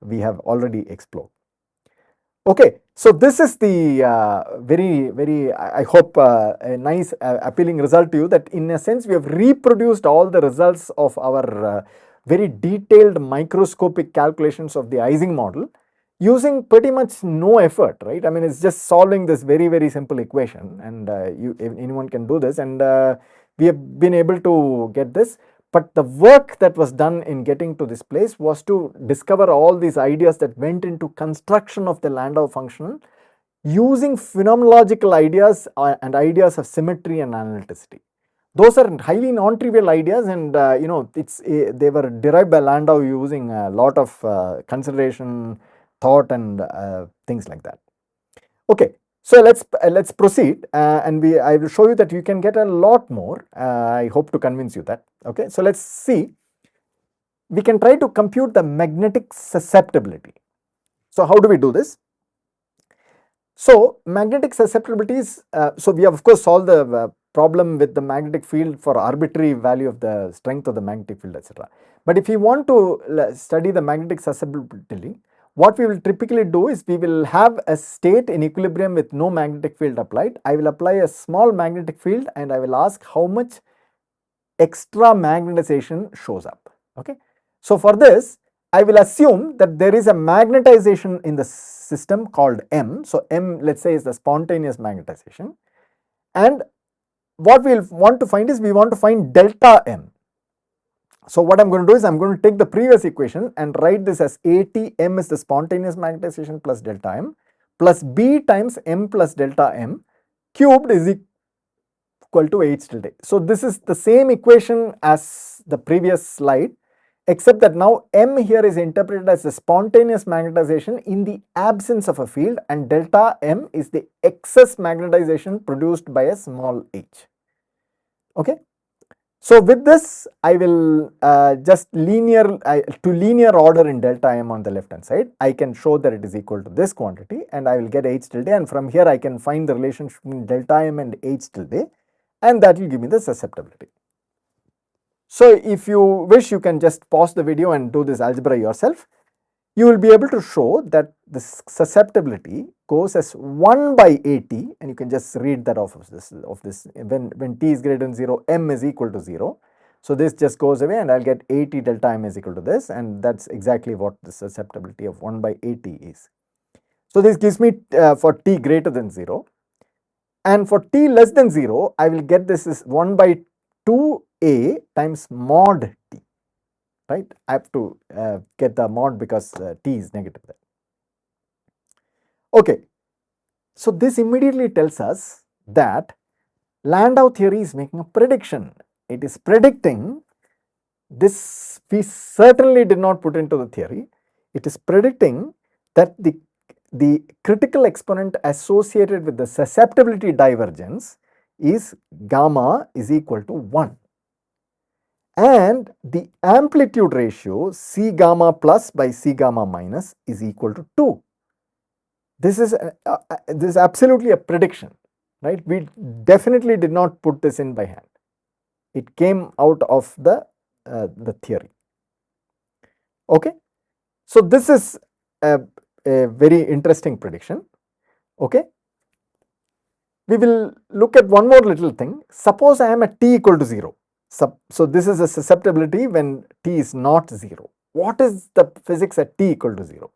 we have already explored. Okay, so this is the very I hope a nice appealing result to you, that in a sense we have reproduced all the results of our very detailed microscopic calculations of the Ising model using pretty much no effort, right? I mean, it's just solving this very simple equation, and anyone can do this, and we have been able to get this. But the work that was done in getting to this place was to discover all these ideas that went into construction of the Landau function using phenomenological ideas and ideas of symmetry and analyticity. Those are highly non-trivial ideas, and they were derived by Landau using a lot of consideration, thought, and things like that. Okay, so let's proceed, and I will show you that you can get a lot more. I hope to convince you that. Okay, so let's see. We can try to compute the magnetic susceptibility. So how do we do this? So magnetic susceptibilities. So we have of course solved the problem with the magnetic field for arbitrary value of the strength of the magnetic field, etc. But if you want to study the magnetic susceptibility, what we will typically do is we will have a state in equilibrium with no magnetic field applied. I will apply a small magnetic field and I will ask how much extra magnetization shows up. Okay. So for this, I will assume that there is a magnetization in the system called M. So M, let's say, is the spontaneous magnetization. And what we will want to find is we want to find delta M. So what I'm going to do is I'm going to take the previous equation and write this as ATM is the spontaneous magnetization plus delta M, plus b times m plus delta m cubed is equal to h tilde. So this is the same equation as the previous slide, except that now m here is interpreted as a spontaneous magnetization in the absence of a field, and delta m is the excess magnetization produced by a small h. Okay. So with this, I will just to linear order in delta m on the left hand side, I can show that it is equal to this quantity, and I will get h tilde, and from here I can find the relationship between delta m and h tilde, and that will give me the susceptibility. So if you wish, you can just pause the video and do this algebra yourself. You will be able to show that this susceptibility goes as 1 by AT, and you can just read that off of this when t is greater than 0, m is equal to 0. So this just goes away, and I'll get AT delta m is equal to this, and that's exactly what the susceptibility of 1 by AT is. So this gives me for t greater than 0, and for t less than 0, I will get this is 1 by 2a times mod t. Right, I have to get the mod because t is negative there. Okay, so this immediately tells us that Landau theory is making a prediction. It is predicting this, we certainly did not put into the theory. It is predicting that the critical exponent associated with the susceptibility divergence is gamma is equal to 1. And the amplitude ratio C gamma plus by C gamma minus is equal to 2. This is absolutely a prediction, right? We definitely did not put this in by hand. It came out of the theory. Okay, so this is a very interesting prediction. Okay, we will look at one more little thing. Suppose I am at t equal to 0. So this is a susceptibility when t is not 0. What is the physics at t equal to 0?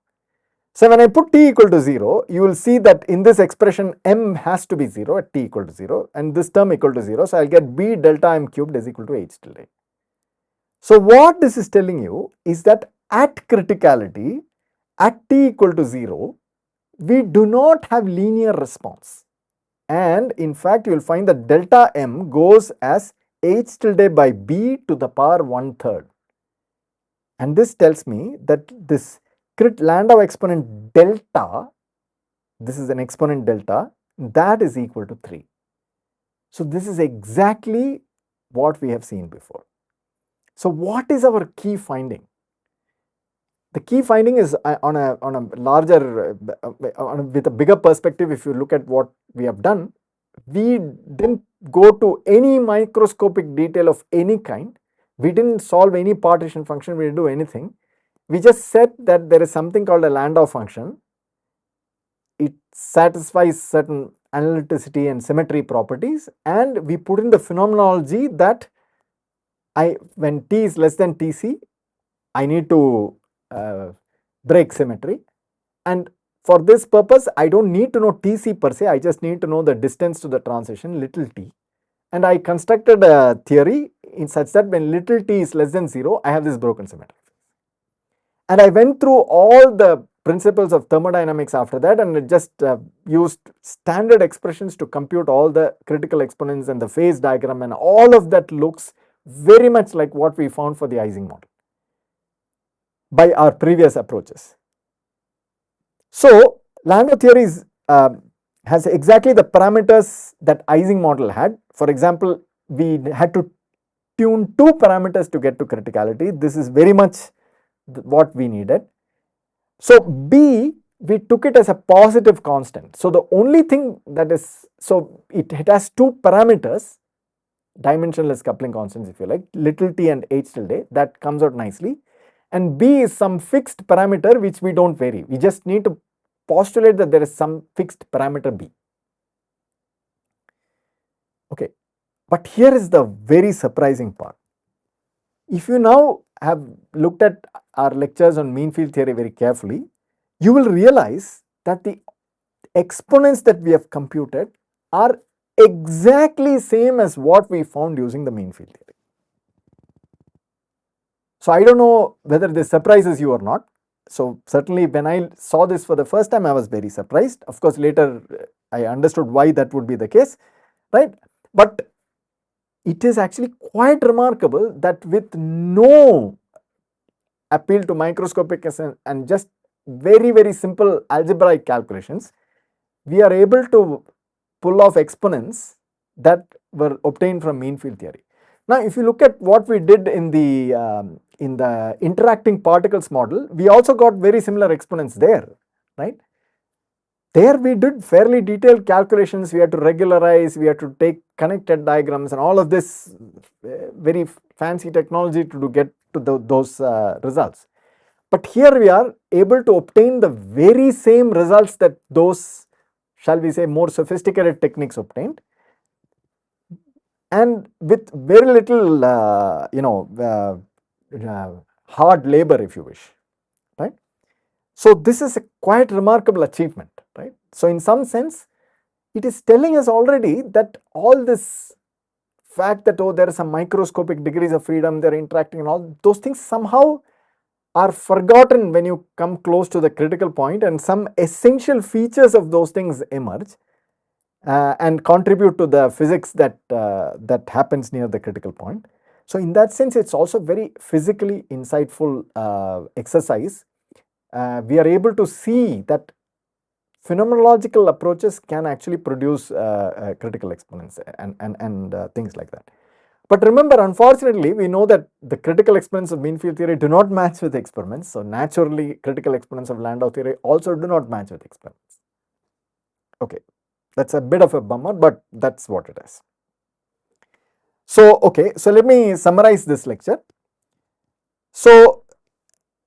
So when I put t equal to 0, you will see that in this expression m has to be 0 at t equal to 0, and this term equal to 0. So I'll get b delta m cubed is equal to h tilde. So what this is telling you is that at criticality, at t equal to 0, we do not have linear response, and in fact you will find that delta m goes as h tilde by b to the power 1/3, and this tells me that this Landau exponent delta, this is an exponent delta, that is equal to 3. So this is exactly what we have seen before. So what is our key finding? The key finding is on a larger, with a bigger perspective. If you look at what we have done, we didn't go to any microscopic detail of any kind. We didn't solve any partition function, we didn't do anything. We just said that there is something called a Landau function. It satisfies certain analyticity and symmetry properties, and we put in the phenomenology that when t is less than Tc, I need to break symmetry, and for this purpose I don't need to know Tc per se, I just need to know the distance to the transition little t, and I constructed a theory in such that when little t is less than 0, I have this broken symmetry. And I went through all the principles of thermodynamics after that, and just used standard expressions to compute all the critical exponents and the phase diagram, and all of that looks very much like what we found for the Ising model by our previous approaches. So Landau theory has exactly the parameters that Ising model had. For example, we had to tune 2 parameters to get to criticality. This is very much what we needed. So B, we took it as a positive constant. So the only thing that is, so it has 2 parameters, dimensionless coupling constants if you like, little t and h tilde, that comes out nicely. And B is some fixed parameter which we don't vary. We just need to postulate that there is some fixed parameter B. Okay, but here is the very surprising part. If you now have looked at our lectures on mean field theory very carefully, you will realize that the exponents that we have computed are exactly same as what we found using the mean field theory. So I don't know whether this surprises you or not. So certainly when I saw this for the first time, I was very surprised. Of course, later I understood why that would be the case, right? But it is actually quite remarkable that with no appeal to microscopics and just very simple algebraic calculations, we are able to pull off exponents that were obtained from mean field theory. Now, if you look at what we did in the interacting particles model, we also got very similar exponents there, right? There we did fairly detailed calculations. We had to regularize, we had to take connected diagrams and all of this very fancy technology to get to those results. But here we are able to obtain the very same results that those, shall we say, more sophisticated techniques obtained, and with very little hard labor, if you wish, right? So this is a quite remarkable achievement, right? So in some sense, it is telling us already that all this fact that, oh, there are some microscopic degrees of freedom, they're interacting and all those things somehow are forgotten when you come close to the critical point, and some essential features of those things emerge and contribute to the physics that happens near the critical point. So in that sense, it's also very physically insightful exercise. We are able to see that phenomenological approaches can actually produce critical exponents and things like that. But remember, unfortunately, we know that the critical exponents of mean field theory do not match with experiments. So naturally, critical exponents of Landau theory also do not match with experiments. Okay, that's a bit of a bummer, but that's what it is. So, okay, so let me summarize this lecture. So,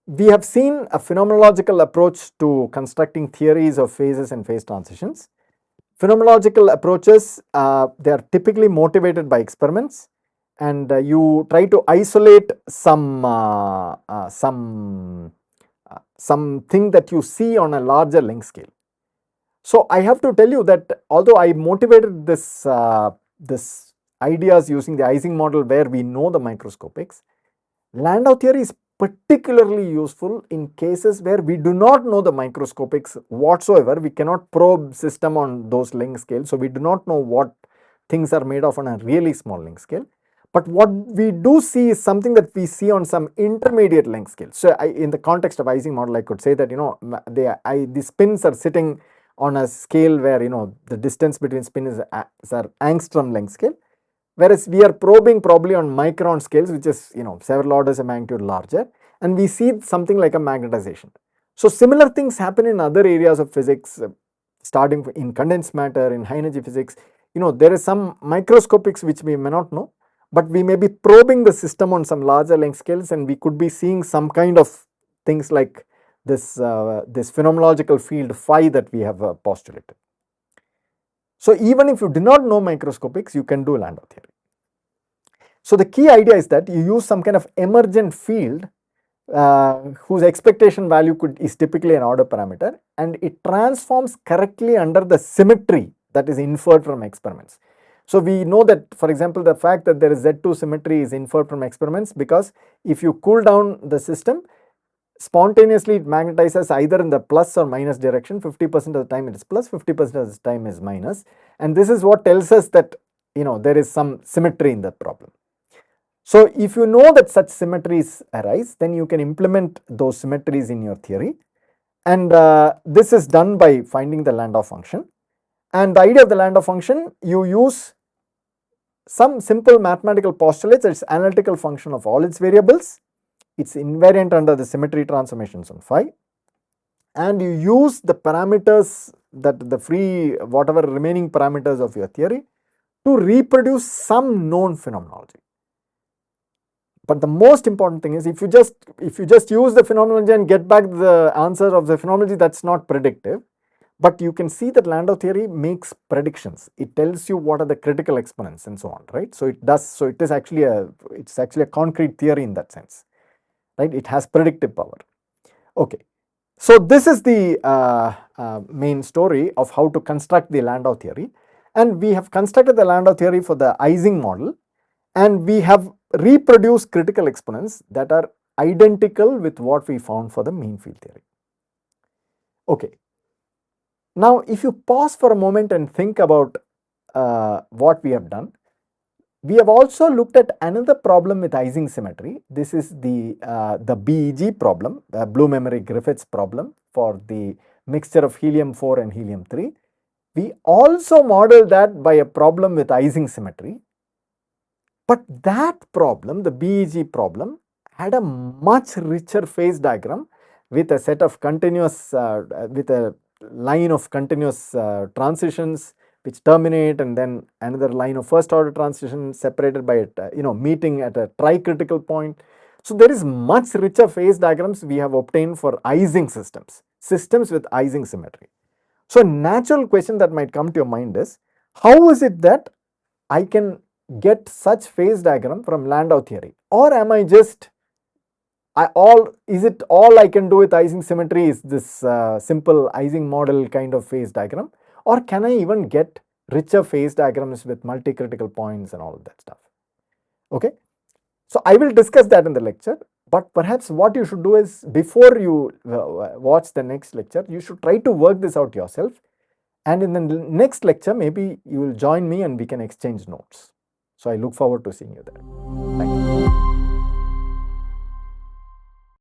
we have seen a phenomenological approach to constructing theories of phases and phase transitions. Phenomenological approaches, they are typically motivated by experiments, and you try to isolate something that you see on a larger length scale. So I have to tell you that although I motivated this ideas using the Ising model where we know the microscopics, Landau theory is particularly useful in cases where we do not know the microscopics whatsoever. We cannot probe system on those length scales, so we do not know what things are made of on a really small length scale. But what we do see is something that we see on some intermediate length scale. So in the context of Ising model, I could say that the spins are sitting on a scale where the distance between spin is our angstrom length scale, whereas we are probing probably on micron scales, which is several orders of magnitude larger, and we see something like a magnetization. So similar things happen in other areas of physics, starting in condensed matter, in high energy physics. There is some microscopics which we may not know, but we may be probing the system on some larger length scales, and we could be seeing some kind of things like this phenomenological field phi that we have postulated. So even if you do not know microscopics, you can do Landau theory. So the key idea is that you use some kind of emergent field whose expectation value is typically an order parameter, and it transforms correctly under the symmetry that is inferred from experiments. So we know that, for example, the fact that there is Z2 symmetry is inferred from experiments, because if you cool down the system, spontaneously it magnetizes either in the plus or minus direction. 50% of the time it is plus, 50% of the time is minus, and this is what tells us that there is some symmetry in the problem. So if you know that such symmetries arise, then you can implement those symmetries in your theory, and this is done by finding the Landau function. And the idea of the Landau function, you use some simple mathematical postulates. It's analytical function of all its variables. It's invariant under the symmetry transformations on phi, and you use the parameters, that the free whatever remaining parameters of your theory, to reproduce some known phenomenology. But the most important thing is, if you just use the phenomenology and get back the answer of the phenomenology, that's not predictive. But you can see that Landau theory makes predictions. It tells you what are the critical exponents and so on, right? So it does. So it's actually a concrete theory in that sense, right? It has predictive power. Okay. So this is the main story of how to construct the Landau theory, and we have constructed the Landau theory for the Ising model, and we have reproduced critical exponents that are identical with what we found for the mean field theory. Okay. Now, if you pause for a moment and think about what we have done, we have also looked at another problem with Ising symmetry. This is the BEG problem, Bloom-Emery-Griffiths problem for the mixture of helium-4 and helium-3. We also modeled that by a problem with Ising symmetry. But that problem, the BEG problem, had a much richer phase diagram with a set of continuous, with a line of continuous transitions which terminate, and then another line of first order transition separated by meeting at a tri-critical point. So there is much richer phase diagrams we have obtained for Ising systems with Ising symmetry. So a natural question that might come to your mind is, how is it that I can get such phase diagram from Landau theory, or am I just is it all I can do with Ising symmetry is this simple Ising model kind of phase diagram, or can I even get richer phase diagrams with multi-critical points and all of that stuff? Okay, so I will discuss that in the lecture, but perhaps what you should do is, before you watch the next lecture, you should try to work this out yourself, and in the next lecture maybe you will join me and we can exchange notes. So I look forward to seeing you there. Thank you.